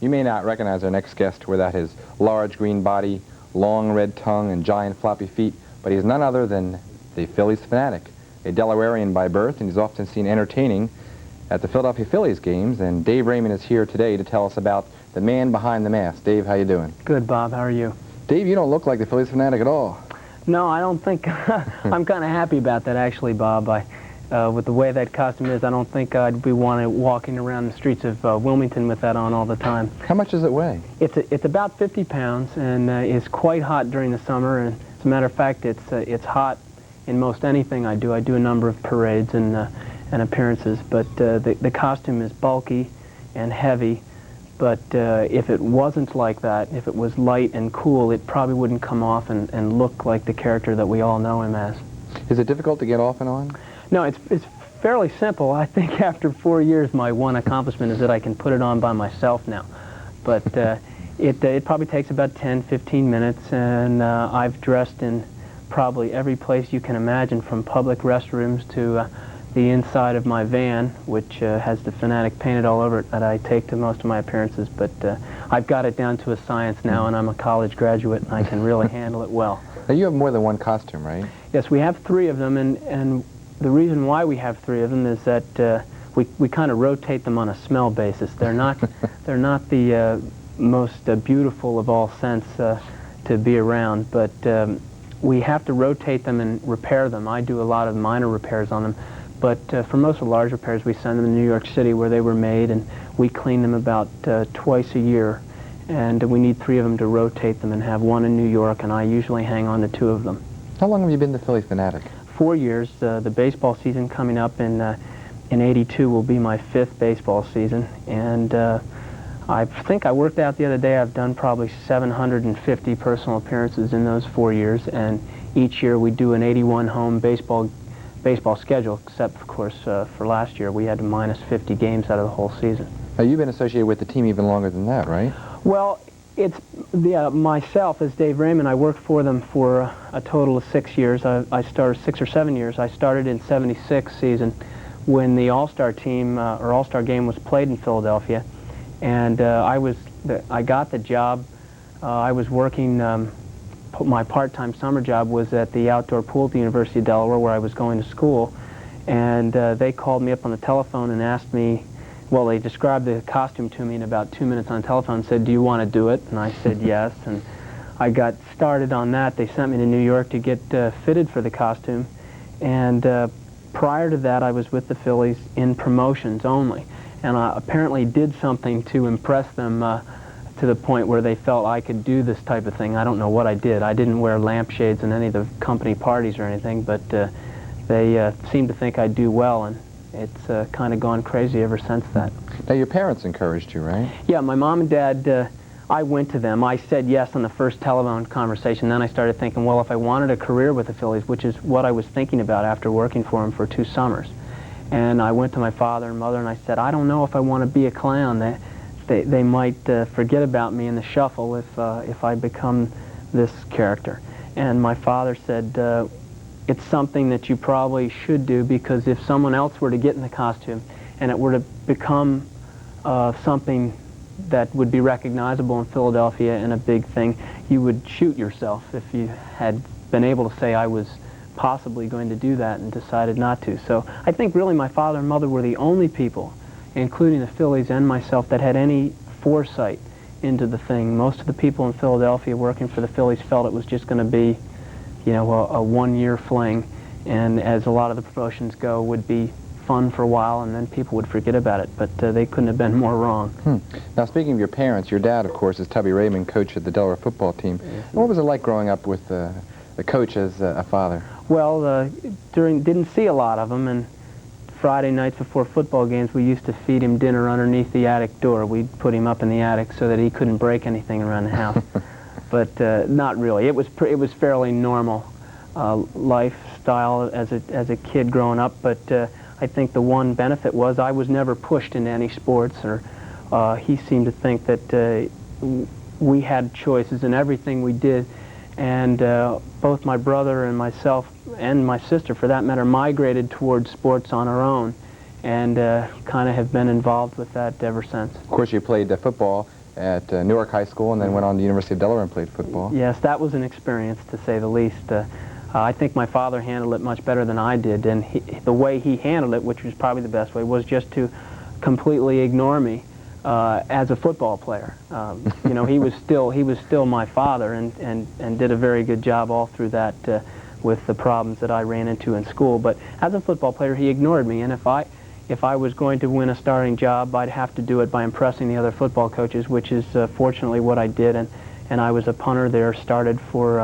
You may not recognize our next guest without his large green body, long red tongue, and giant floppy feet, but he's none other than the Phillies Phanatic, a Delawarean by birth, and he's often seen entertaining at the Philadelphia Phillies games. And Dave Raymond is here today to tell us about the man behind the mask. Dave, how you doing? Good, Bob. How are you? Dave, you don't look like the Phillies Phanatic at all. No, I don't think... I'm kind of happy about that, actually, Bob. With the way that costume is, I don't think I'd be walking around the streets of Wilmington with that on all the time. How much does it weigh? It's about 50 pounds, and it's quite hot during the summer. And as a matter of fact, it's hot in most anything I do. I do a number of parades and appearances, but the costume is bulky and heavy. But if it wasn't like that, if it was light and cool, it probably wouldn't come off and look like the character that we all know him as. Is it difficult to get off and on? No, it's fairly simple. I think after 4 years, my one accomplishment is that I can put it on by myself now. But it probably takes about 10-15 minutes, and I've dressed in probably every place you can imagine, from public restrooms to the inside of my van, which has the Phanatic painted all over it, that I take to most of my appearances. But I've got it down to a science now, and I'm a college graduate, and I can really handle it well. Now, you have more than one costume, right? Yes, we have 3 of them, and the reason why we have 3 of them is that we kind of rotate them on a smell basis. They're not the most beautiful of all scents to be around, but we have to rotate them and repair them. I do a lot of minor repairs on them, but for most of the large repairs, we send them to New York City where they were made, and we clean them about twice a year. And we need 3 of them to rotate them and have one in New York, and I usually hang on to 2 of them. How long have you been the Phillie Phanatic? 4 years. The baseball season coming up in '82 will be my 5th baseball season, and I think I worked out the other day I've done probably 750 personal appearances in those 4 years, and each year we do an 81 home baseball schedule, except of course for last year we had to minus 50 games out of the whole season. Now, you've been associated with the team even longer than that, right? Well, it's myself as Dave Raymond. I worked for them for a total of 6 years. I started 6 or 7 years. I started in '76 season when the All-Star team or All-Star game was played in Philadelphia, and I got the job. I was working. My part-time summer job was at the outdoor pool at the University of Delaware, where I was going to school, and they called me up on the telephone and asked me. Well, they described the costume to me in about 2 minutes on the telephone and said, "Do you want to do it?" And I said yes, and I got started on that. They sent me to New York to get fitted for the costume, and prior to that I was with the Phillies in promotions only, and I apparently did something to impress them to the point where they felt I could do this type of thing. I don't know what I did. I didn't wear lampshades in any of the company parties or anything, but they seemed to think I'd do well, and it's kind of gone crazy ever since that. Now, your parents encouraged you, right? Yeah, my mom and dad, I went to them. I said yes on the first telephone conversation. Then I started thinking, well, if I wanted a career with the Phillies, which is what I was thinking about after working for them for 2 summers, and I went to my father and mother and I said, I don't know if I want to be a clown. They might forget about me in the shuffle if I become this character. And my father said, it's something that you probably should do, because if someone else were to get in the costume and it were to become something that would be recognizable in Philadelphia and a big thing, you would shoot yourself if you had been able to say I was possibly going to do that and decided not to. So I think really my father and mother were the only people, including the Phillies and myself, that had any foresight into the thing. Most of the people in Philadelphia working for the Phillies felt it was just going to be, you know, a one-year fling, and as a lot of the promotions go, would be fun for a while, and then people would forget about it. But they couldn't have been more wrong. Now, speaking of your parents, your dad, of course, is Tubby Raymond, coach of the Delaware football team. What was it like growing up with the coach as a father? Well, didn't see a lot of him, and Friday nights before football games, we used to feed him dinner underneath the attic door. We'd put him up in the attic so that he couldn't break anything around the house. But not really. It was fairly normal lifestyle as a kid growing up. But I think the one benefit was I was never pushed into any sports, or he seemed to think that we had choices in everything we did. And both my brother and myself, and my sister for that matter, migrated towards sports on our own, and kind of have been involved with that ever since. Of course, you played football at Newark High School and then went on to the University of Delaware and played football. Yes, that was an experience, to say the least. I think my father handled it much better than I did, and the way he handled it, which was probably the best way, was just to completely ignore me as a football player. You know, he was still my father, and did a very good job all through that with the problems that I ran into in school. But as a football player, he ignored me, and if I was going to win a starting job, I'd have to do it by impressing the other football coaches, which is fortunately what I did, and I was a punter there, started for,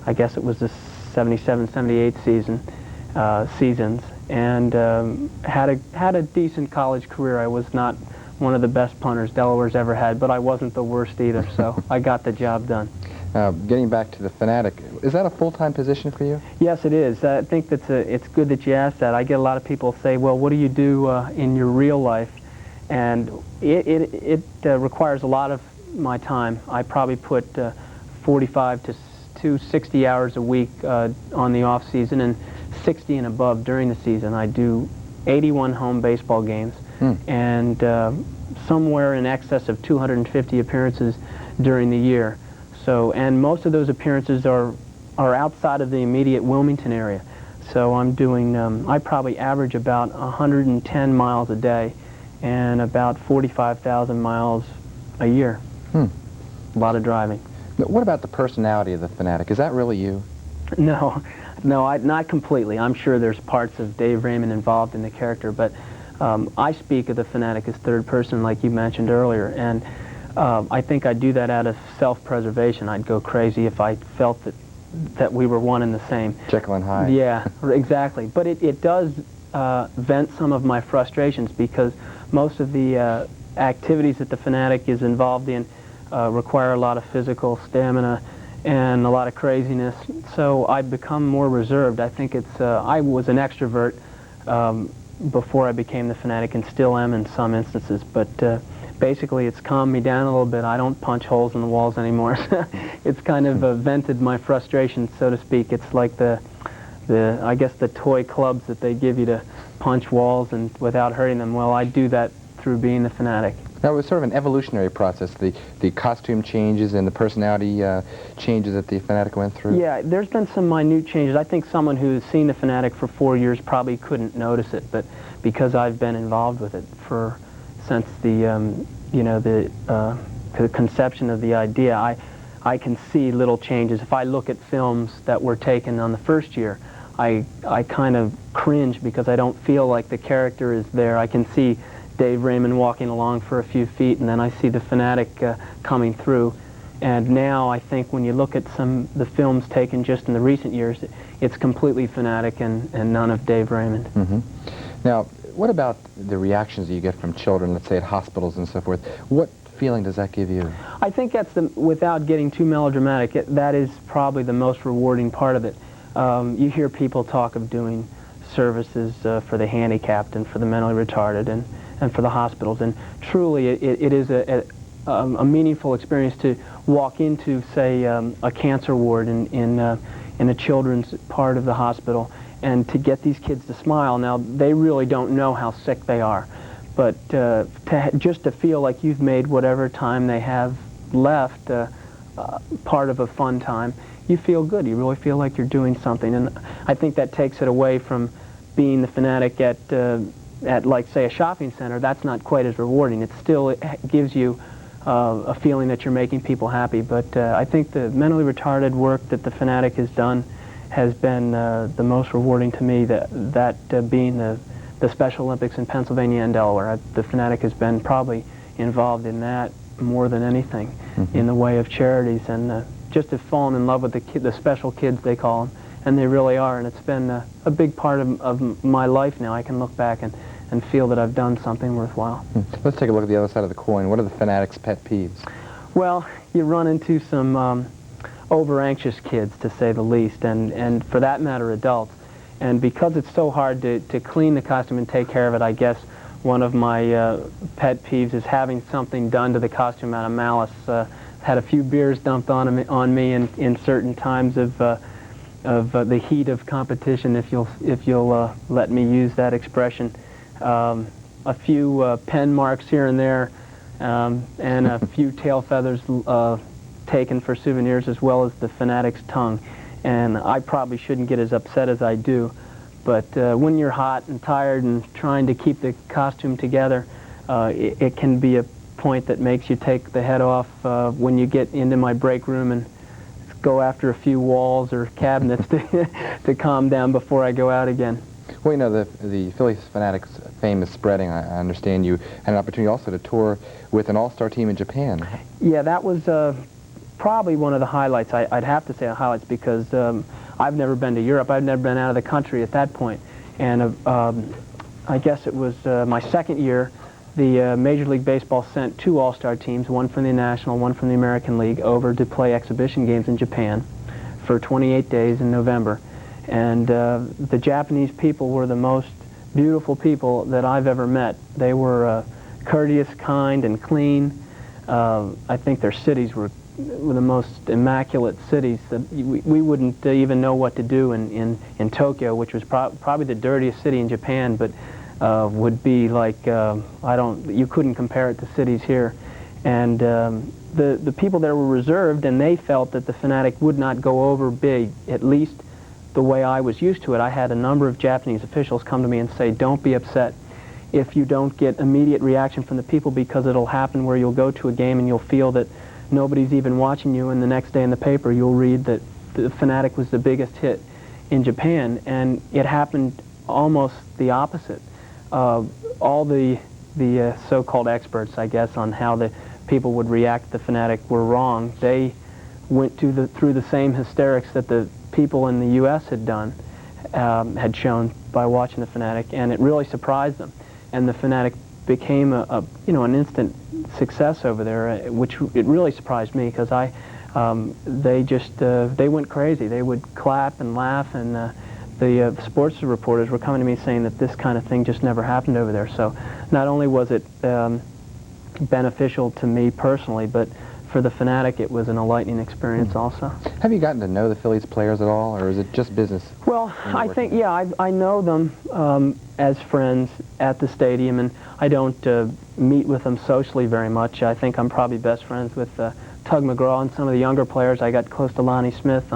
I guess it was the 77, 78 seasons, and had a decent college career. I was not one of the best punters Delaware's ever had, but I wasn't the worst either, so I got the job done. Getting back to the Fanatic, is that a full-time position for you? Yes, it is. I think it's good that you asked that. I get a lot of people say, well, what do you do in your real life? And it requires a lot of my time. I probably put 45 to 60 hours a week on the off season, and 60 and above during the season. I do 81 home baseball games, and somewhere in excess of 250 appearances during the year. So, and most of those appearances are outside of the immediate Wilmington area. So I'm doing, I probably average about 110 miles a day and about 45,000 miles a year. A lot of driving. But what about the personality of the Fanatic? Is that really you? No, not completely. I'm sure there's parts of Dave Raymond involved in the character, but I speak of the Fanatic as third person, like you mentioned earlier, and I think I'd do that out of self-preservation. I'd go crazy if I felt that we were one and the same. Jekyll and Hyde. Yeah, exactly. But it does vent some of my frustrations, because most of the activities that the Fanatic is involved in require a lot of physical stamina and a lot of craziness. So I've become more reserved. I think I was an extrovert before I became the Fanatic, and still am in some instances, but basically it's calmed me down a little bit. I don't punch holes in the walls anymore. It's kind of vented my frustration, so to speak. It's like I guess the toy clubs that they give you to punch walls and without hurting them. Well, I do that through being the Fanatic. Now, it was sort of an evolutionary process, the costume changes and the personality changes that the Fanatic went through. Yeah, there's been some minute changes. I think someone who's seen the Fanatic for 4 years probably couldn't notice it, but because I've been involved with it since the the conception of the idea, I can see little changes. If I look at films that were taken on the first year, I kind of cringe because I don't feel like the character is there. I can see Dave Raymond walking along for a few feet, and then I see the Fanatic coming through. And now I think when you look at the films taken just in the recent years, it's completely Fanatic and none of Dave Raymond. Now, what about the reactions that you get from children, let's say at hospitals and so forth? What feeling does that give you? I think that's without getting too melodramatic, that is probably the most rewarding part of it. You hear people talk of doing services for the handicapped and for the mentally retarded and for the hospitals, and truly it is a meaningful experience to walk into, say, a cancer ward in a children's part of the hospital, and to get these kids to smile. Now, they really don't know how sick they are, but just to feel like you've made whatever time they have left part of a fun time, you feel good. You really feel like you're doing something, and I think that takes it away from being the Fanatic at like, say, a shopping center. That's not quite as rewarding. It gives you a feeling that you're making people happy, but I think the mentally retarded work that the Fanatic has done has been the most rewarding to me, that being the Special Olympics in Pennsylvania and Delaware. The Fanatic has been probably involved in that more than anything in the way of charities, and just have fallen in love with the special kids, they call them, and they really are, and it's been a big part of my life now. I can look back and feel that I've done something worthwhile. Let's take a look at the other side of the coin. What are the Fanatic's pet peeves? Well, you run into some over-anxious kids, to say the least, and for that matter, adults. And because it's so hard to clean the costume and take care of it, I guess one of my pet peeves is having something done to the costume out of malice. Had a few beers dumped on me in certain times of the heat of competition, if you'll let me use that expression. A few pen marks here and there and a few tail feathers taken for souvenirs, as well as the Phanatic's tongue. And I probably shouldn't get as upset as I do, but when you're hot and tired and trying to keep the costume together, it can be a point that makes you take the head off when you get into my break room and go after a few walls or cabinets to calm down before I go out again. Well, you know, the Phillie Phanatic's fame is spreading. I understand you had an opportunity also to tour with an all-star team in Japan. Yeah, that was probably one of the highlights. I'd have to say highlights because I've never been to Europe. I've never been out of the country at that point. And I guess it was my second year. The Major League Baseball sent 2 all-star teams, one from the National, one from the American League, over to play exhibition games in Japan for 28 days in November. And the Japanese people were the most beautiful people that I've ever met. They were courteous, kind, and clean. I think their cities were the most immaculate cities. That we wouldn't even know what to do in Tokyo, which was probably the dirtiest city in Japan, but would be like, you couldn't compare it to cities here. And the people there were reserved, and they felt that the Phanatic would not go over big, at least the way I was used to it. I had a number of Japanese officials come to me and say, don't be upset if you don't get immediate reaction from the people, because it'll happen where you'll go to a game and you'll feel that nobody's even watching you, and the next day in the paper you'll read that the Phanatic was the biggest hit in Japan. And it happened almost the opposite. All the so-called experts, I guess, on how the people would react to the Phanatic were wrong. They went through the same hysterics that the people in the U.S. had shown by watching the Phanatic, and it really surprised them. And the Phanatic became an instant success over there, which it really surprised me, because they went crazy. They would clap and laugh, and the sports reporters were coming to me saying that this kind of thing just never happened over there. So not only was it beneficial to me personally, but for the Phanatic, it was an enlightening experience also. Have you gotten to know the Phillies players at all, or is it just business? Well, I think, yeah, I know them as friends at the stadium, and I don't meet with them socially very much. I think I'm probably best friends with Tug McGraw and some of the younger players. I got close to Lonnie Smith.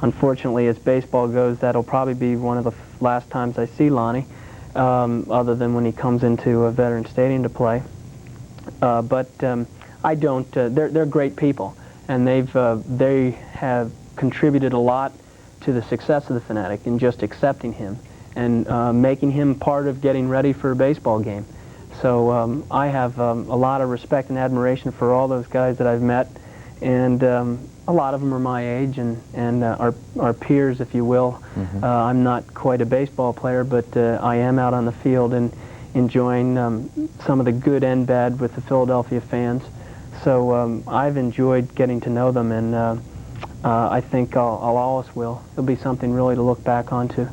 Unfortunately, as baseball goes, that'll probably be one of the last times I see Lonnie, other than when he comes into a Veteran Stadium to play. I don't. They're great people, and they have contributed a lot to the success of the Phanatic in just accepting him and making him part of getting ready for a baseball game. So I have a lot of respect and admiration for all those guys that I've met, and a lot of them are my age and are peers, if you will. Mm-hmm. I'm not quite a baseball player, but I am out on the field and enjoying some of the good and bad with the Philadelphia fans. So I've enjoyed getting to know them, and I think I'll always will. It'll be something really to look back onto.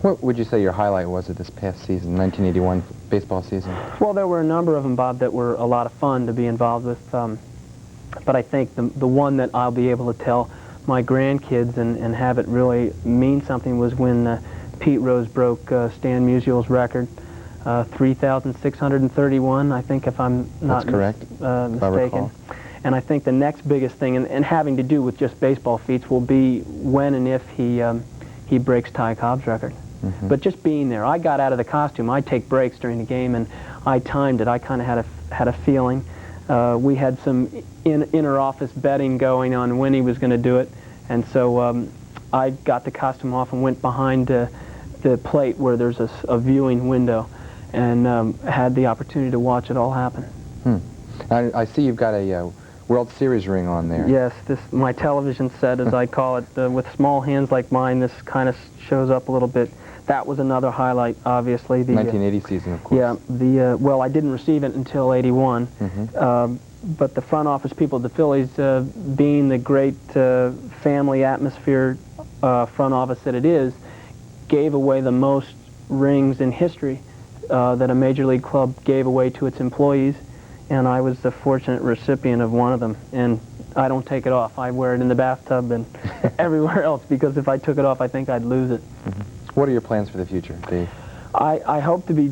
What would you say your highlight was of this past season, 1981 baseball season? Well, there were a number of them, Bob, that were a lot of fun to be involved with. But I think the one that I'll be able to tell my grandkids and have it really mean something was when Pete Rose broke Stan Musial's record. 3,631, I think, if I'm not mistaken. And I think the next biggest thing, and having to do with just baseball feats, will be when and if he breaks Ty Cobb's record. Mm-hmm. But just being there, I got out of the costume. I take breaks during the game, and I timed it. I kind of had a feeling. We had some inner office betting going on when he was going to do it, and so I got the costume off and went behind the plate where there's a viewing window, and had the opportunity to watch it all happen. I see you've got a World Series ring on there. Yes, my television set, as I call it, with small hands like mine, this kind of shows up a little bit. That was another highlight, obviously. The 1980 season, of course. Yeah, well, I didn't receive it until '81, mm-hmm. But the front office people at the Phillies, being the great family atmosphere front office that it is, gave away the most rings in history that a major league club gave away to its employees, and I was the fortunate recipient of one of them. And I don't take it off. I wear it in the bathtub and everywhere else, because if I took it off, I think I'd lose it. Mm-hmm. What are your plans for the future, Dave? I hope to be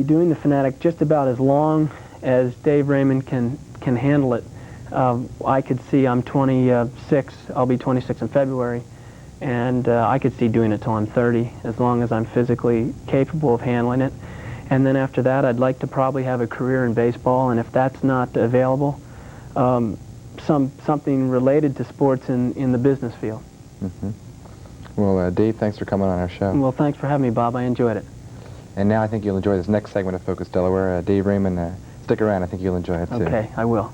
doing the Phanatic just about as long as Dave Raymond can handle it. I could see I'm 26, I'll be 26 in February, and I could see doing it till I'm 30, as long as I'm physically capable of handling it. And then after that, I'd like to probably have a career in baseball, and if that's not available, something related to sports in the business field. Mm-hmm. Well, Dave, thanks for coming on our show. Well, thanks for having me, Bob. I enjoyed it. And now I think you'll enjoy this next segment of Focus Delaware. Dave Raymond, stick around. I think you'll enjoy it, too. Okay, I will.